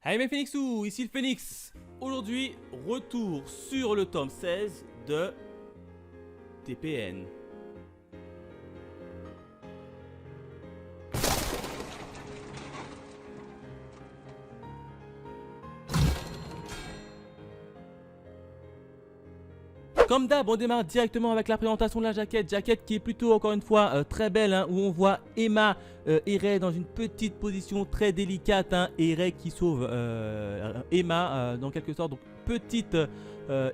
Hey mes Phoenixous, ici le Phoenix. Aujourd'hui, retour sur le tome 16 de TPN. Comme d'hab, on démarre directement avec la présentation de la jaquette. Jaquette qui est plutôt, encore une fois, très belle, hein, où on voit Emma et Ray dans une petite position très délicate, hein, et Ray qui sauve Emma dans quelque sorte. Donc, petite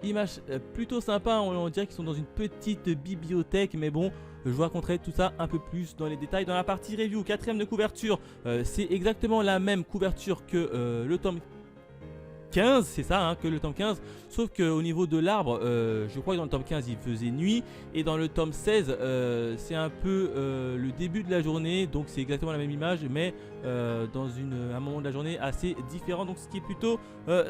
image plutôt sympa. On dirait qu'ils sont dans une petite bibliothèque, mais bon, je vous raconterai tout ça un peu plus dans les détails dans la partie review. Quatrième de couverture, c'est exactement la même couverture que le tome 15, c'est ça, hein, que le tome 15, sauf qu'au niveau de l'arbre, je crois que dans le tome 15 il faisait nuit, et dans le tome 16 c'est un peu le début de la journée, donc c'est exactement la même image, mais dans un moment de la journée assez différent, donc ce qui est plutôt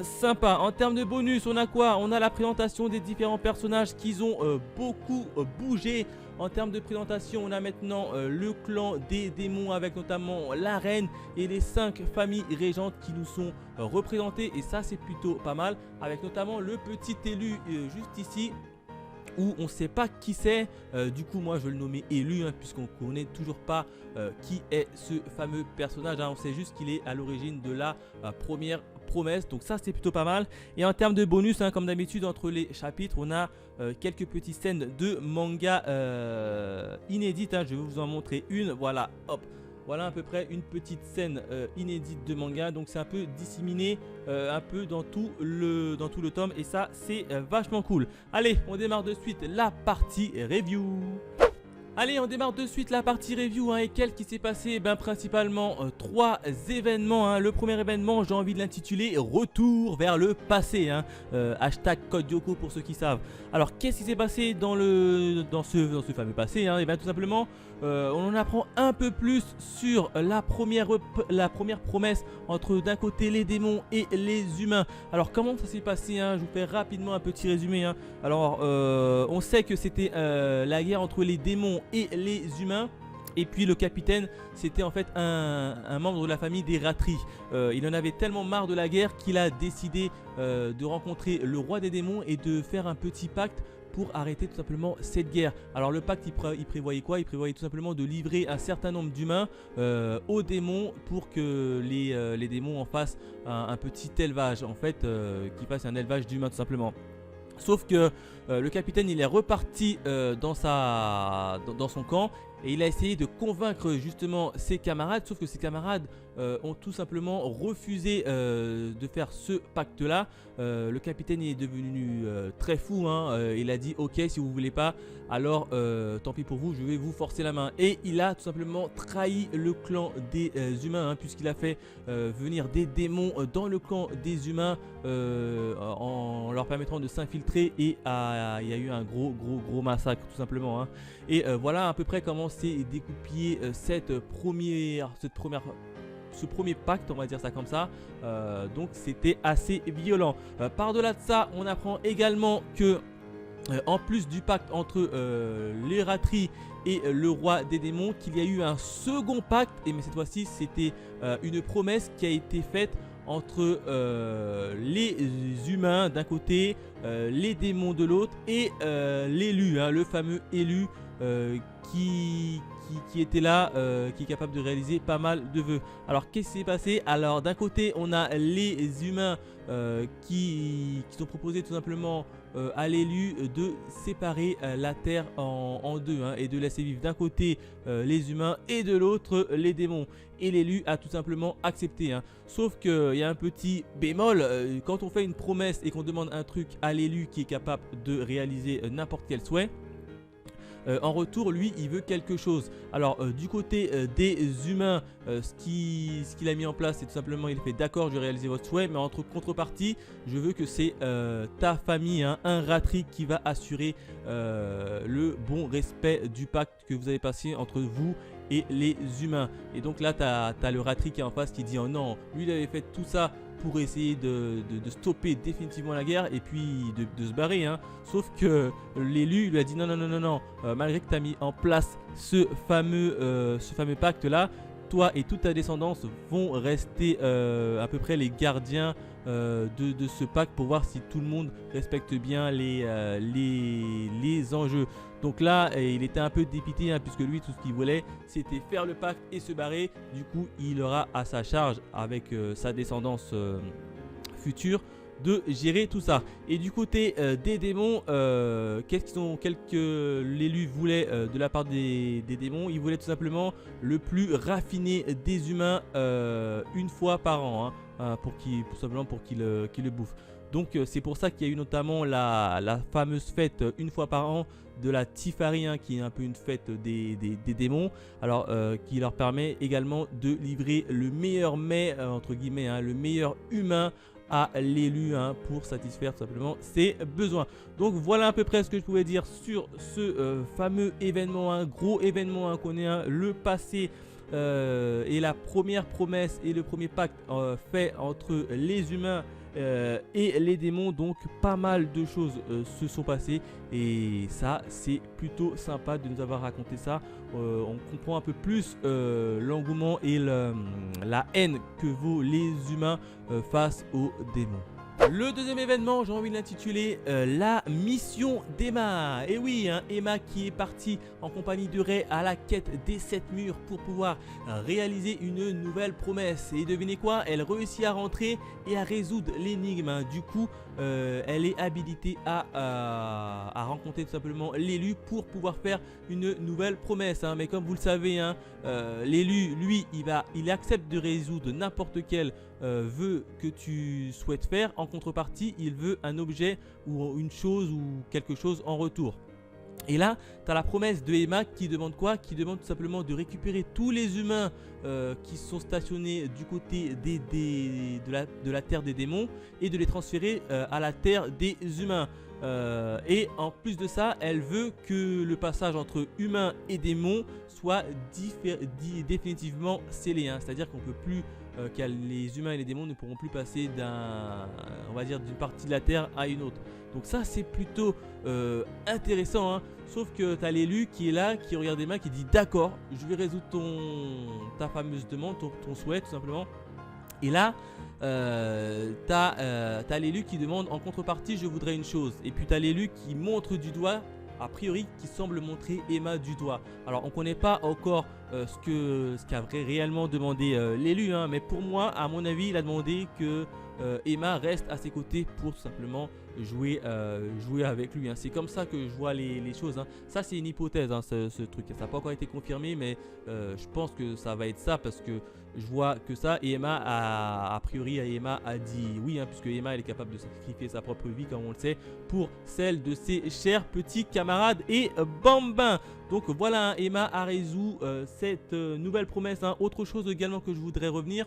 sympa. En termes de bonus, on a quoi? On a la présentation des différents personnages qui ont beaucoup bougé. En termes de présentation, on a maintenant le clan des démons avec notamment la reine et les 5 familles régentes qui nous sont représentées, et ça c'est plutôt pas mal, avec notamment le petit élu juste ici où on ne sait pas qui c'est, du coup moi je vais le nommer élu, hein, puisqu'on ne connaît toujours pas qui est ce fameux personnage, hein. On sait juste qu'il est à l'origine de la première promesse, donc ça c'est plutôt pas mal. Et en termes de bonus, hein, comme d'habitude entre les chapitres, on a quelques petites scènes de manga inédites, hein. Je vais vous en montrer une, voilà, hop. Voilà à peu près une petite scène inédite de manga, donc c'est un peu disséminé un peu dans tout le tome, et ça c'est vachement cool. Allez, on démarre de suite la partie review. Allez, on démarre de suite la partie review, hein, et quel qui s'est passé? Ben principalement 3 événements, hein. Le premier événement, j'ai envie de l'intituler Retour vers le passé, hein. Hashtag code Yoko pour ceux qui savent. Alors qu'est-ce qui s'est passé dans ce fameux passé, hein? Et bien tout simplement on en apprend un peu plus sur la première promesse entre d'un côté les démons et les humains. Alors comment ça s'est passé, hein? Je vous fais rapidement un petit résumé, hein. Alors on sait que c'était la guerre entre les démons et les humains. Et puis le capitaine, c'était en fait un membre de la famille des Ratri. Il en avait tellement marre de la guerre qu'il a décidé de rencontrer le roi des démons et de faire un petit pacte pour arrêter tout simplement cette guerre. Alors le pacte il prévoyait quoi? Il prévoyait tout simplement de livrer un certain nombre d'humains aux démons pour que les démons en fassent un petit élevage, en fait, qu'ils fassent un élevage d'humains tout simplement. Sauf que le capitaine il est reparti dans son camp, et il a essayé de convaincre justement ses camarades, sauf que ses camarades ont tout simplement refusé de faire ce pacte là. Le capitaine est devenu très fou, hein. Il a dit ok, si vous voulez pas, alors tant pis pour vous, je vais vous forcer la main. Et il a tout simplement trahi le clan des humains, hein, puisqu'il a fait venir des démons dans le clan des humains en leur permettant de s'infiltrer, et il y a eu un gros massacre tout simplement, hein. Et voilà à peu près comment s'est découpillé ce premier pacte, on va dire ça comme ça. Donc c'était assez violent. Par-delà de ça, on apprend également que en plus du pacte entre les Ratri et le roi des démons, qu'il y a eu un second pacte, et mais cette fois-ci c'était une promesse qui a été faite entre les humains d'un côté, les démons de l'autre, et l'élu, hein, le fameux élu qui était là, qui est capable de réaliser pas mal de vœux. Alors qu'est-ce qui s'est passé? Alors d'un côté on a les humains qui sont proposés tout simplement à l'élu de séparer la terre en deux, hein, et de laisser vivre d'un côté les humains et de l'autre les démons. Et l'élu a tout simplement accepté, hein. Sauf qu'il y a un petit bémol, quand on fait une promesse et qu'on demande un truc à l'élu qui est capable de réaliser n'importe quel souhait, en retour lui il veut quelque chose. Alors du côté des humains, ce qu'il a mis en place, c'est tout simplement il fait d'accord, je vais réaliser votre souhait, mais entre contrepartie je veux que c'est ta famille, hein, un Ratri, qui va assurer le bon respect du pacte que vous avez passé entre vous et les humains. Et donc là t'as le Ratri qui est en face qui dit oh non, lui il avait fait tout ça pour essayer de stopper définitivement la guerre, et puis de se barrer, hein. Sauf que l'élu lui a dit non, malgré que tu as mis en place ce fameux pacte là, toi et toute ta descendance vont rester à peu près les gardiens de ce pacte pour voir si tout le monde respecte bien les enjeux. Donc là, il était un peu dépité puisque lui, tout ce qu'il voulait, c'était faire le pacte et se barrer. Du coup, il aura à sa charge avec sa descendance future de gérer tout ça. Et du côté des démons, qu'est-ce que l'élu voulait de la part des démons? Il voulait tout simplement le plus raffiné des humains une fois par an, tout simplement pour qu'il le bouffe. Donc c'est pour ça qu'il y a eu notamment la fameuse fête une fois par an de la Tifari, qui est un peu une fête des démons, alors qui leur permet également de livrer le meilleur mets, entre guillemets, le meilleur humain à l'élu pour satisfaire tout simplement ses besoins. Donc voilà à peu près ce que je pouvais dire sur ce fameux événement, un gros événement qu'on est le passé et la première promesse et le premier pacte fait entre les humains et les démons. Donc pas mal de choses se sont passées et ça c'est plutôt sympa de nous avoir raconté ça. On comprend un peu plus l'engouement et la haine que vaut les humains face aux démons. Le deuxième événement, j'ai envie de l'intituler la mission d'Emma. Et oui, Emma qui est partie en compagnie de Ray à la quête des 7 murs pour pouvoir réaliser une nouvelle promesse. Et devinez quoi, elle réussit à rentrer et à résoudre l'énigme. Du coup, elle est habilitée à rencontrer tout simplement l'élu pour pouvoir faire une nouvelle promesse. Mais comme vous le savez, l'élu, lui, il accepte de résoudre n'importe quel vœu que tu souhaites faire. En contrepartie, il veut un objet ou une chose ou quelque chose en retour. Et là, tu as la promesse de Emma qui demande quoi? Qui demande tout simplement de récupérer tous les humains qui sont stationnés du côté de la terre des démons et de les transférer à la terre des humains. Et en plus de ça, elle veut que le passage entre humains et démons soit définitivement scellé. C'est-à-dire qu'on peut plus, les humains et les démons ne pourront plus passer d'une partie de la terre à une autre. Donc ça c'est plutôt intéressant, sauf que tu as l'élu qui est là, qui regarde Emma, qui dit d'accord, je vais résoudre ta fameuse demande, ton souhait tout simplement. Et là, t'as l'élu qui demande en contrepartie je voudrais une chose. Et puis t'as l'élu qui montre du doigt, a priori qui semble montrer Emma du doigt. Alors on ne connaît pas encore ce qu'a réellement demandé l'élu, mais pour moi, à mon avis, il a demandé que Emma reste à ses côtés pour tout simplement jouer avec lui. C'est comme ça que je vois les choses. Ça c'est une hypothèse, ce truc. Ça n'a pas encore été confirmé, mais je pense que ça va être ça parce que je vois que ça. Et Emma a priori, Emma a dit oui, puisque Emma elle est capable de sacrifier sa propre vie, comme on le sait, pour celle de ses chers petits camarades et bambins. Donc voilà, Emma a résolu cette nouvelle promesse. Autre chose également que je voudrais revenir,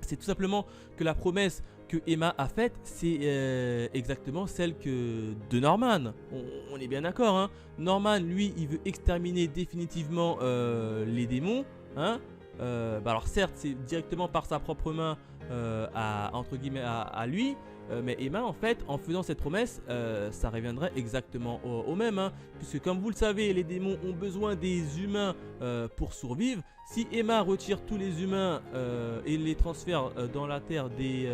c'est tout simplement que la promesse que Emma a faite, c'est exactement celle de Norman. On est bien d'accord, Norman, lui, il veut exterminer définitivement les démons. Alors certes, c'est directement par sa propre main, entre guillemets, à lui. Mais Emma, en fait, en faisant cette promesse, ça reviendrait exactement au même. Puisque comme vous le savez, les démons ont besoin des humains pour survivre. Si Emma retire tous les humains et les transfère dans la terre des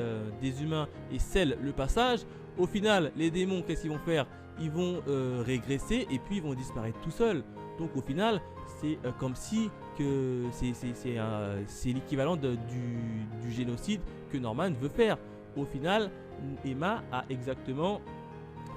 humains et scelle le passage, au final, les démons, qu'est-ce qu'ils vont faire? Ils vont régresser et puis ils vont disparaître tout seuls. Donc au final, c'est comme si c'est l'équivalent du génocide que Norman veut faire. Au final, Emma a exactement,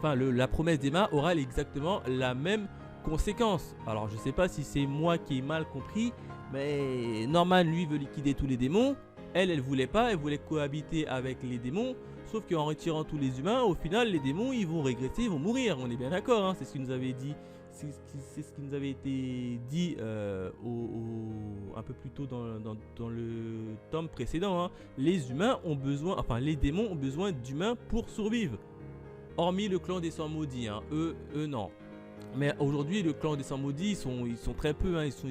la promesse d'Emma aura exactement la même conséquence. Alors je sais pas si c'est moi qui ai mal compris, mais Norman lui veut liquider tous les démons. Elle voulait pas, elle voulait cohabiter avec les démons. Sauf qu'en retirant tous les humains, au final les démons ils vont régresser, ils vont mourir. On est bien d'accord, c'est ce qu'il nous avait dit. C'est ce qui nous avait été dit un peu plus tôt dans le tome précédent. Les humains ont besoin, les démons ont besoin d'humains pour survivre. Hormis le clan des Sangs Maudits, eux non. Mais aujourd'hui, le clan des Sangs Maudits, ils sont très peu, ils sont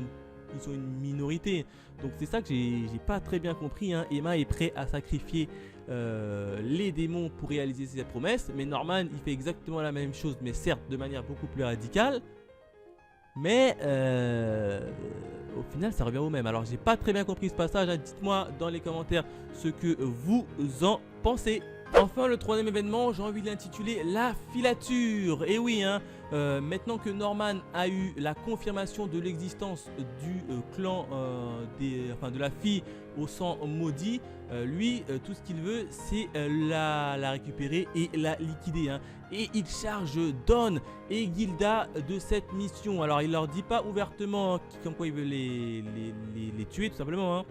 une minorité. Donc c'est ça que j'ai pas très bien compris. Emma est prêt à sacrifier les démons pour réaliser cette promesse. Mais Norman, il fait exactement la même chose, mais certes de manière beaucoup plus radicale. Mais au final ça revient au même. Alors j'ai pas très bien compris ce passage, hein. Dites-moi dans les commentaires ce que vous en pensez. Enfin, le troisième événement, j'ai envie de l'intituler la filature. Et oui, hein, maintenant que Norman a eu la confirmation de l'existence du clan de la fille au sang maudit, lui, tout ce qu'il veut, c'est la récupérer et la liquider, hein. Et il charge Dawn et Gilda de cette mission. Alors, il leur dit pas ouvertement comme quoi il veut les tuer, tout simplement, hein.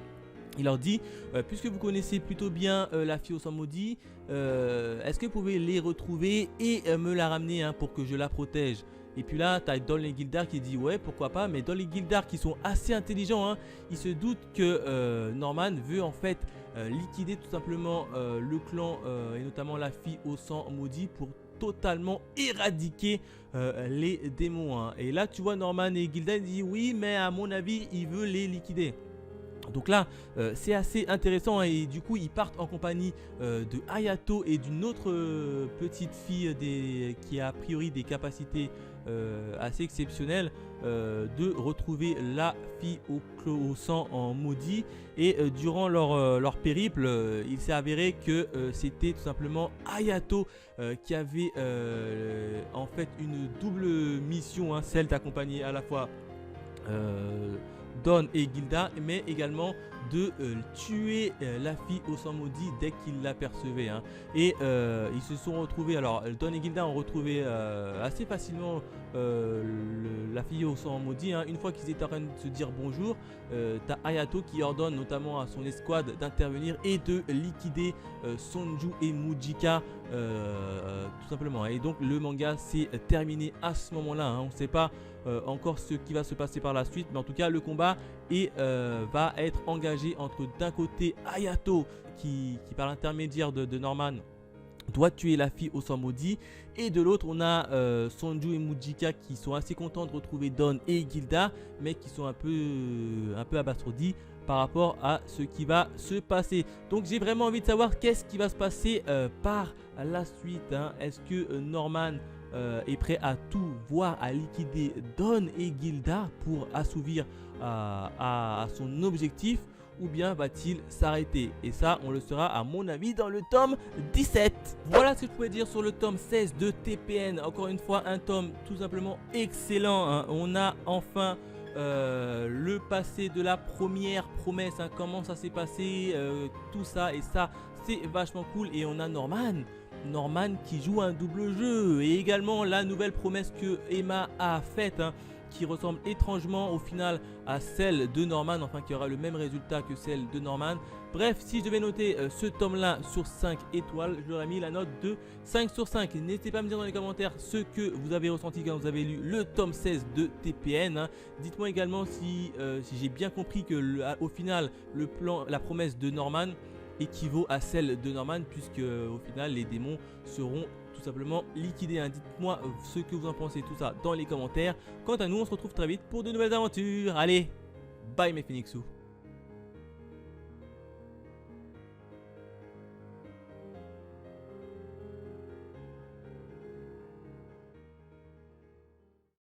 Il leur dit, puisque vous connaissez plutôt bien la fille au sang maudit, est-ce que vous pouvez les retrouver et me la ramener, hein, pour que je la protège? Et puis là, tu as Dawn et Gildar qui dit ouais, pourquoi pas. Mais Dawn et Gildar qui sont assez intelligents, hein, ils se doutent que Norman veut en fait liquider tout simplement le clan et notamment la fille au sang maudit pour totalement éradiquer les démons, hein. Et là, tu vois Norman et Gildar disent oui, mais à mon avis, il veut les liquider. Donc là, c'est assez intéressant, hein, et du coup, ils partent en compagnie de Hayato et d'une autre petite fille qui a priori des capacités assez exceptionnelles de retrouver la fille au sang en maudit. Et durant leur périple, il s'est avéré que c'était tout simplement Hayato qui avait en fait une double mission, hein, celle d'accompagner à la fois Dawn et Gilda, mais également de tuer la fille au sang maudit dès qu'ils l'apercevaient, hein. Et ils se sont retrouvés, alors Dawn et Gilda ont retrouvé assez facilement la fille au sang maudit, hein. Une fois qu'ils étaient en train de se dire bonjour, t'as Hayato qui ordonne notamment à son escouade d'intervenir et de liquider Sonju et Mujika, tout simplement. Et donc le manga s'est terminé à ce moment-là, hein. On ne sait pas encore ce qui va se passer par la suite, mais en tout cas le combat va être engagé entre d'un côté Hayato qui par l'intermédiaire de Norman doit tuer la fille au sang maudit, et de l'autre on a Sonju et Mujika qui sont assez contents de retrouver Dawn et Gilda, mais qui sont un peu abasourdis par rapport à ce qui va se passer. Donc j'ai vraiment envie de savoir qu'est-ce qui va se passer par la suite, hein. Est-ce que Norman est prêt à tout voir, à liquider Dawn et Gilda pour assouvir à son objectif, ou bien va-t-il s'arrêter? Et ça, on le saura à mon avis dans le tome 17. Voilà ce que je pouvais dire sur le tome 16 de TPN. Encore une fois, un tome tout simplement excellent, hein. On a enfin le passé de la première promesse, hein, comment ça s'est passé, tout ça, et ça c'est vachement cool. Et on a Norman qui joue un double jeu, et également la nouvelle promesse que Emma a faite, hein, qui ressemble étrangement au final à celle de Norman, enfin qui aura le même résultat que celle de Norman. Bref, si je devais noter ce tome là sur 5 étoiles, je lui aurais mis la note de 5 sur 5. N'hésitez pas à me dire dans les commentaires ce que vous avez ressenti quand vous avez lu le tome 16 de TPN, hein. Dites-moi également si j'ai bien compris que au final la promesse de Norman équivaut à celle de Norman, puisque au final les démons seront tout simplement liquidés, hein. Dites-moi ce que vous en pensez, tout ça dans les commentaires. Quant à nous, on se retrouve très vite pour de nouvelles aventures. Allez, bye mes Phoenixous.